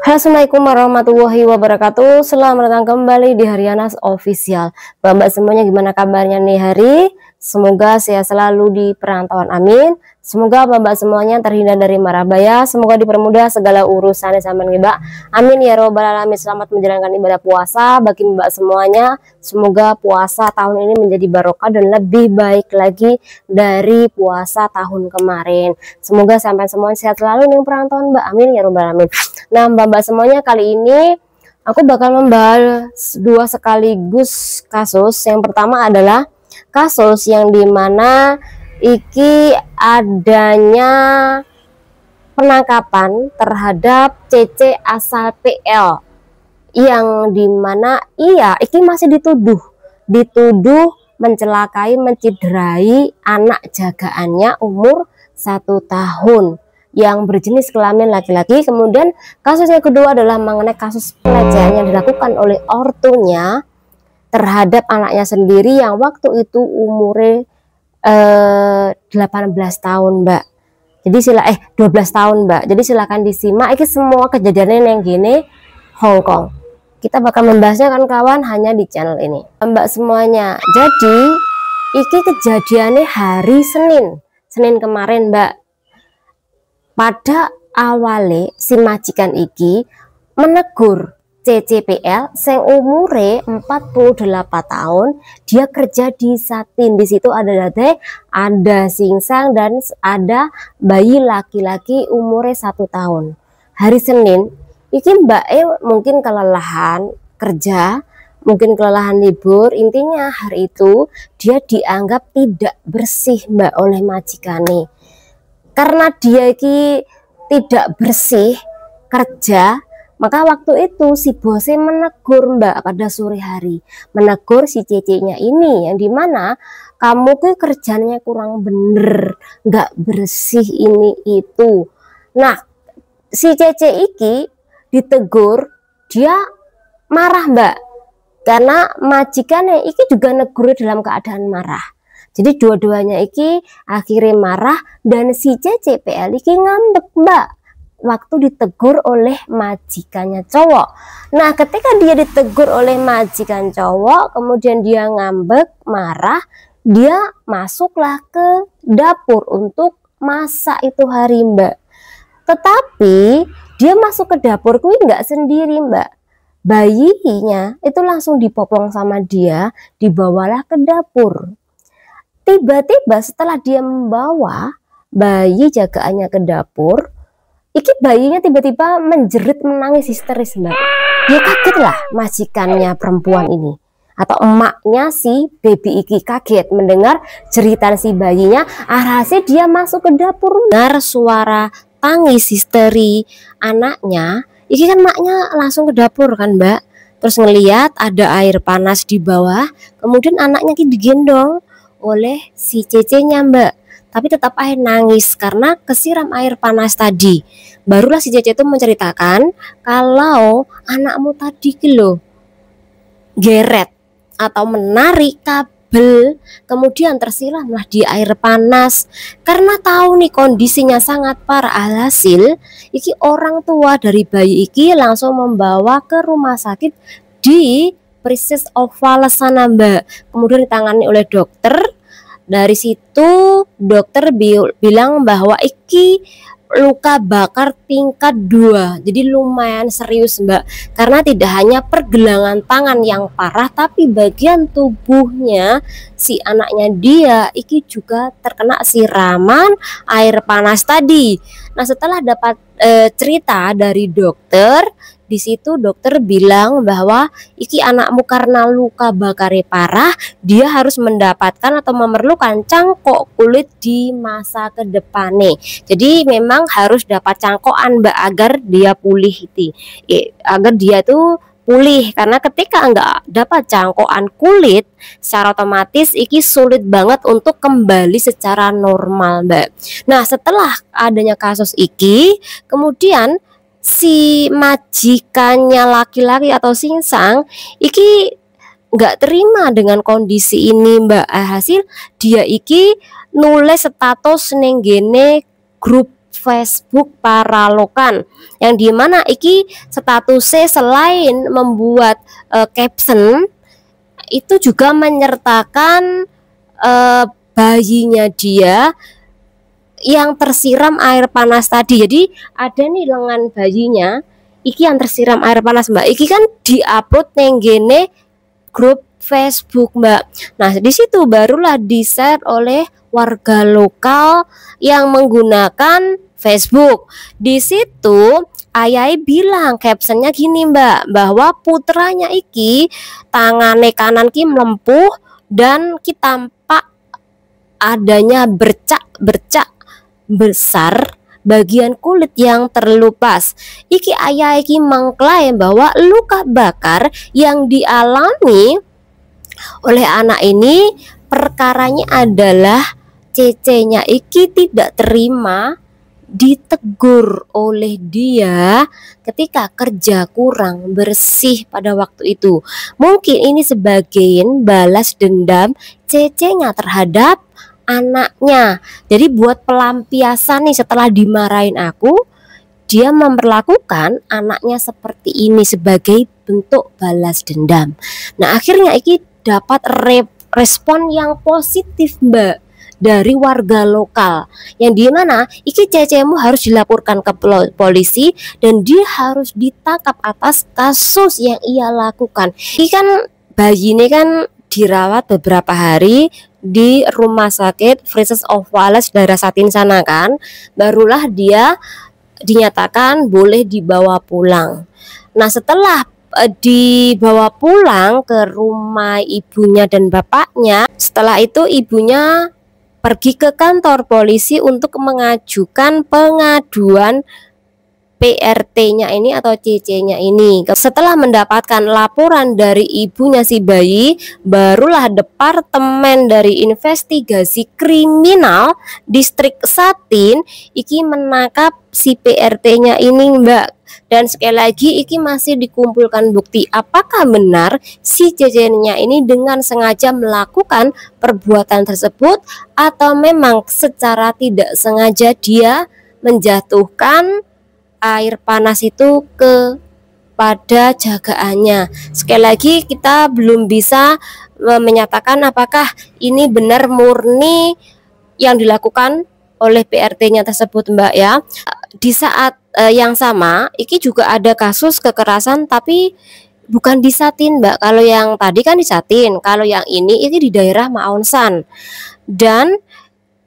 Assalamualaikum warahmatullahi wabarakatuh. Selamat datang kembali di Harianas Official. Mbak semuanya, gimana kabarnya nih hari? Semoga sehat selalu di perantauan, amin. Semoga Mbak semuanya terhindar dari mara bahaya. Semoga dipermudah segala urusan sama Mbak, amin ya robbal alamin. Selamat menjalankan ibadah puasa bagi Mbak semuanya. Semoga puasa tahun ini menjadi barokah dan lebih baik lagi dari puasa tahun kemarin. Semoga sampai semuanya sehat selalu di perantauan Mbak, amin ya robbal alamin. Nah Mbak semuanya, kali ini aku bakal membahas dua sekaligus kasus. Yang pertama adalah kasus yang dimana iki adanya penangkapan terhadap CC asal PL, yang dimana iki masih dituduh mencelakai, menciderai anak jagaannya umur 1 tahun yang berjenis kelamin laki-laki. Kemudian kasus yang kedua adalah mengenai kasus pelecehan yang dilakukan oleh ortunya terhadap anaknya sendiri yang waktu itu umurnya 18 tahun Mbak. Jadi 12 tahun Mbak. Jadi silakan disimak iki semua kejadiannya yang gini Hongkong. Kita bakal membahasnya kan kawan hanya di channel ini Mbak semuanya. Jadi iki kejadiannya hari Senin kemarin Mbak. Pada awalnya si majikan iki menegur CCPL sing umure 48 tahun, dia kerja di Satin. Di situ ada singsang dan ada bayi laki-laki umure 1 tahun. Hari Senin iki Mbak mungkin kelelahan kerja, mungkin kelelahan libur, intinya hari itu dia dianggap tidak bersih Mbak oleh majikane. Karena dia iki tidak bersih kerja, maka waktu itu si bosnya menegur Mbak pada sore hari, menegur si cece-nya ini, yang dimana kamu ke kerjanya kurang bener, nggak bersih ini itu. Nah si cece iki ditegur, dia marah Mbak, karena majikannya iki juga negur dalam keadaan marah. Jadi dua-duanya iki akhirnya marah dan si CCPL iki ngambek Mbak waktu ditegur oleh majikannya cowok. Nah ketika dia ditegur oleh majikan cowok, kemudian dia ngambek marah, dia masuklah ke dapur untuk masak itu hari Mbak. Tetapi dia masuk ke dapur kuwi nggak sendiri Mbak, bayinya itu langsung dipopong sama dia, dibawalah ke dapur. Tiba-tiba setelah dia membawa bayi jagaannya ke dapur, iki bayinya tiba-tiba menjerit, menangis histeris Mbak. Dia kaget lah majikannya perempuan ini, atau emaknya si baby iki kaget mendengar jeritan si bayinya. Alhasil dia masuk ke dapur, dengar suara tangis histeri anaknya. Iki kan maknya langsung ke dapur kan Mbak, terus ngeliat ada air panas di bawah, kemudian anaknya iki digendong oleh si cece-nya Mbak, tapi tetap aja nangis karena kesiram air panas tadi. Barulah si cece itu menceritakan kalau anakmu tadi kilo geret atau menarik kabel, kemudian tersiramlah di air panas. Karena tahu nih kondisinya sangat parah, alhasil iki orang tua dari bayi iki langsung membawa ke rumah sakit di Princess of Wales sana Mbak. Kemudian ditangani oleh dokter. Dari situ dokter bilang bahwa iki luka bakar tingkat 2, jadi lumayan serius Mbak, karena tidak hanya pergelangan tangan yang parah, tapi bagian tubuhnya si anaknya dia iki juga terkena siraman air panas tadi. Nah setelah dapat cerita dari dokter, di situ dokter bilang bahwa iki anakmu karena luka bakarnya parah, dia harus mendapatkan atau memerlukan cangkok kulit di masa kedepannya. Jadi memang harus dapat cangkokan Mbak agar dia pulih agar dia tuh pulih, karena ketika enggak dapat cangkokan kulit secara otomatis iki sulit banget untuk kembali secara normal Mbak. Nah setelah adanya kasus iki, kemudian si majikannya laki-laki atau singsang iki nggak terima dengan kondisi ini Mbak. Hasil dia iki nulis status nenggene grup Facebook Paralokan, yang dimana iki statusnya selain membuat caption itu juga menyertakan bayinya dia yang tersiram air panas tadi. Jadi ada nih lengan bayinya iki yang tersiram air panas, Mbak. Iki kan diupload neng gene grup Facebook, Mbak. Nah, di situ barulah di-share oleh warga lokal yang menggunakan Facebook. Di situ ayai bilang captionnya gini, Mbak, bahwa putranya iki tangane kanan ki melempuh dan ki tampak adanya bercak-bercak besar bagian kulit yang terlupas. Iki ayah iki mengklaim bahwa luka bakar yang dialami oleh anak ini perkaranya adalah cecenya iki tidak terima ditegur oleh dia ketika kerja kurang bersih pada waktu itu. Mungkin ini sebagian balas dendam cecenya terhadap anaknya. Jadi buat pelampiasan nih, setelah dimarahin aku, dia memperlakukan anaknya seperti ini sebagai bentuk balas dendam. Nah, akhirnya iki dapat respon yang positif, Mbak, dari warga lokal, yang dimana iki cecemu harus dilaporkan ke polisi dan dia harus ditangkap atas kasus yang ia lakukan. Ini kan bayi ini kan dirawat beberapa hari di rumah sakit Princess of Wales daerah Satin sana kan, barulah dia dinyatakan boleh dibawa pulang. Nah, setelah dibawa pulang ke rumah ibunya dan bapaknya, setelah itu ibunya pergi ke kantor polisi untuk mengajukan pengaduan PRT-nya ini atau CC-nya ini. Setelah mendapatkan laporan dari ibunya si bayi, barulah Departemen dari Investigasi Kriminal Distrik Satin iki menangkap si PRT-nya ini, Mbak. Dan sekali lagi iki masih dikumpulkan bukti apakah benar si CC-nya ini dengan sengaja melakukan perbuatan tersebut atau memang secara tidak sengaja dia menjatuhkan air panas itu kepada jagaannya. Sekali lagi kita belum bisa menyatakan apakah ini benar murni yang dilakukan oleh PRT-nya tersebut, Mbak, ya. Di saat yang sama iki juga ada kasus kekerasan tapi bukan di Satin, Mbak. Kalau yang tadi kan di Satin, kalau yang ini di daerah Maonsan. Dan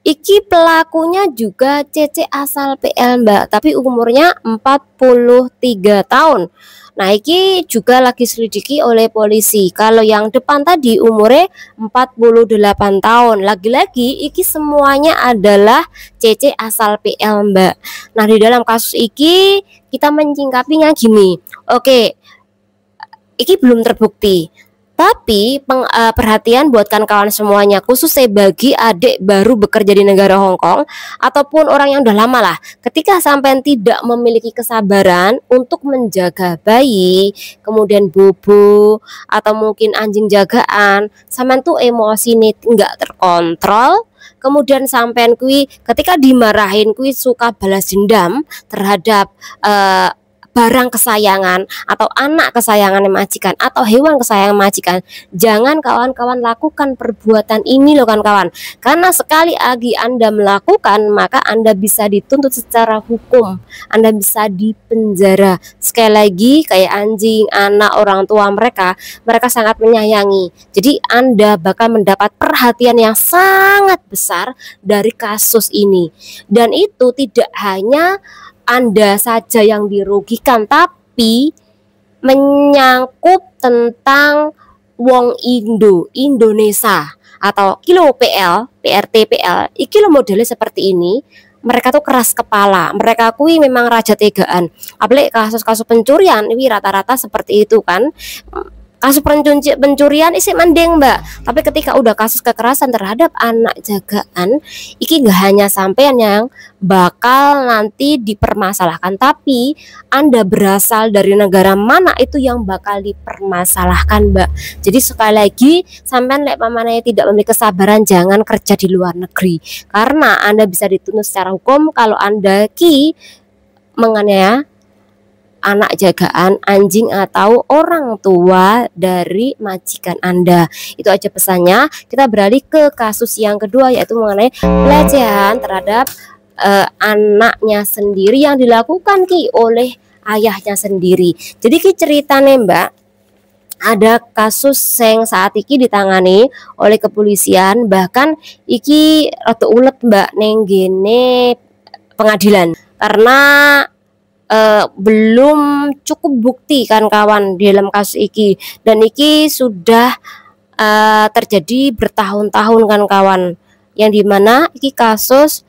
iki pelakunya juga CC asal PL, Mbak, tapi umurnya 43 tahun. Nah, iki juga lagi selidiki oleh polisi. Kalau yang depan tadi umurnya 48 tahun. Lagi-lagi iki semuanya adalah CC asal PL, Mbak. Nah, di dalam kasus iki kita menyingkapinya gini. Oke, iki belum terbukti. Tapi perhatian buat kawan-kawan semuanya, khususnya bagi adik baru bekerja di negara Hong Kong ataupun orang yang udah lama lah, ketika sampean tidak memiliki kesabaran untuk menjaga bayi, kemudian bobo atau mungkin anjing jagaan, sampean tuh emosi nih nggak terkontrol, kemudian sampean kui ketika dimarahin kui suka balas dendam terhadap barang kesayangan atau anak kesayangan majikan atau hewan kesayangan majikan, jangan kawan-kawan lakukan perbuatan ini loh kawan-kawan, karena sekali lagi Anda melakukan maka Anda bisa dituntut secara hukum, Anda bisa dipenjara. Sekali lagi kayak anjing, anak orang tua mereka sangat menyayangi, jadi Anda bakal mendapat perhatian yang sangat besar dari kasus ini. Dan itu tidak hanya Anda saja yang dirugikan, tapi menyangkut tentang wong Indonesia atau kilo PL, PRT PL, iki lo modelnya seperti ini. Mereka tuh keras kepala, mereka kui memang raja tegaan. Apalagi kasus-kasus pencurian ini rata-rata seperti itu kan. Kasus pencurian isi mending Mbak, tapi ketika udah kasus kekerasan terhadap anak jagaan, iki gak hanya sampean yang bakal nanti dipermasalahkan, tapi Anda berasal dari negara mana itu yang bakal dipermasalahkan Mbak. Jadi sekali lagi, sampean lek pamananya tidak memiliki kesabaran, jangan kerja di luar negeri, karena Anda bisa dituntut secara hukum kalau Anda menganiaya anak jagaan, anjing, atau orang tua dari majikan Anda. Itu aja pesannya. Kita beralih ke kasus yang kedua, yaitu mengenai pelecehan terhadap anaknya sendiri yang dilakukan oleh ayahnya sendiri. Jadi ceritanya Mbak, ada kasus yang saat ini ditangani oleh kepolisian, bahkan iki rada ulet Mbak nenggene pengadilan, karena belum cukup bukti kan kawan di dalam kasus iki, dan iki sudah terjadi bertahun-tahun kan kawan, yang dimana iki kasus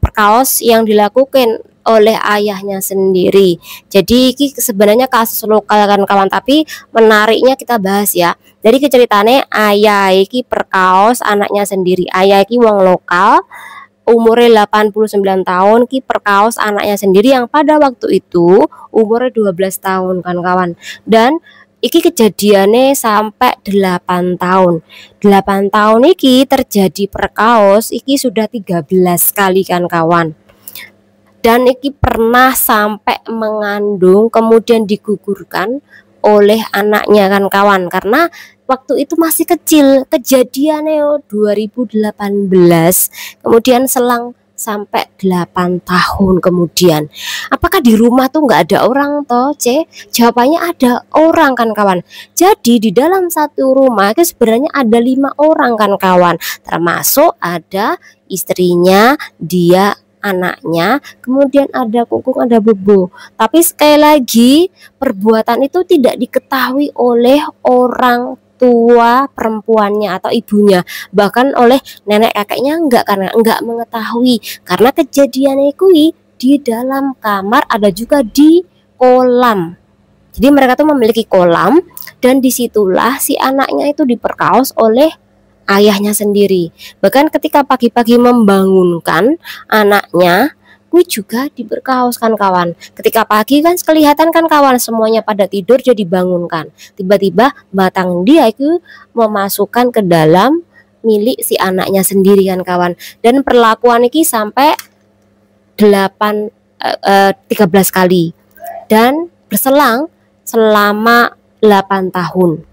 perkaos yang dilakukan oleh ayahnya sendiri. Jadi iki sebenarnya kasus lokal kan kawan, tapi menariknya kita bahas ya. Jadi ceritanya ayah iki perkaos anaknya sendiri, ayah iki wong lokal, umurnya 89 tahun, perkaos anaknya sendiri yang pada waktu itu umurnya 12 tahun kan kawan. Dan iki kejadiannya sampai 8 tahun. 8 tahun iki terjadi perkaos iki sudah 13 kali kan kawan. Dan iki pernah sampai mengandung kemudian digugurkan oleh anaknya kan kawan, karena waktu itu masih kecil, kejadiannya 2018, kemudian selang sampai 8 tahun kemudian. Apakah di rumah tuh nggak ada orang toh? Jawabannya ada orang kan kawan. Jadi di dalam satu rumah itu sebenarnya ada 5 orang kan kawan, termasuk ada istrinya, dia, anaknya, kemudian ada Kukung, ada Bobo. Tapi sekali lagi, perbuatan itu tidak diketahui oleh orang tua perempuannya atau ibunya, bahkan oleh nenek kakeknya enggak, karena enggak mengetahui, karena kejadiannya itu di dalam kamar, ada juga di kolam. Jadi mereka tuh memiliki kolam, dan disitulah si anaknya itu diperkaos oleh ayahnya sendiri. Bahkan ketika pagi-pagi membangunkan anaknya, gue juga diberkaos kan kawan. Ketika pagi kan kelihatan kan kawan, semuanya pada tidur, jadi dibangunkan. Tiba-tiba batang dia itu memasukkan ke dalam milik si anaknya sendiri kan kawan. Dan perlakuan ini sampai 13 kali dan berselang selama 8 tahun.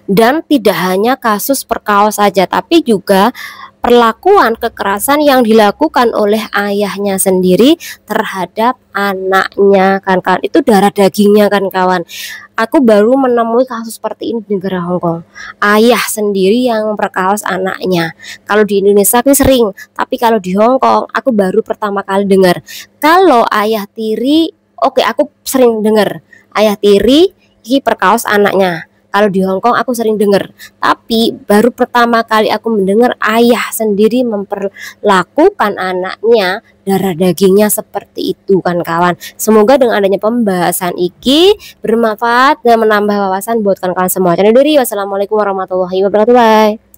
Dan tidak hanya kasus perkaos saja, tapi juga perlakuan kekerasan yang dilakukan oleh ayahnya sendiri terhadap anaknya kan kawan. Itu darah dagingnya kan kawan. Aku baru menemui kasus seperti ini di negara Hongkong. Ayah sendiri yang perkaos anaknya. Kalau di Indonesia aku sering, tapi kalau di Hongkong aku baru pertama kali dengar. Kalau ayah tiri, oke, aku sering dengar ayah tiri ini perkaos anaknya. Kalau di Hongkong aku sering dengar, tapi baru pertama kali aku mendengar ayah sendiri memperlakukan anaknya, darah dagingnya seperti itu kan kawan. Semoga dengan adanya pembahasan iki bermanfaat dan menambah wawasan buat kawan-kawan semua. Wassalamualaikum warahmatullahi wabarakatuh. Bye.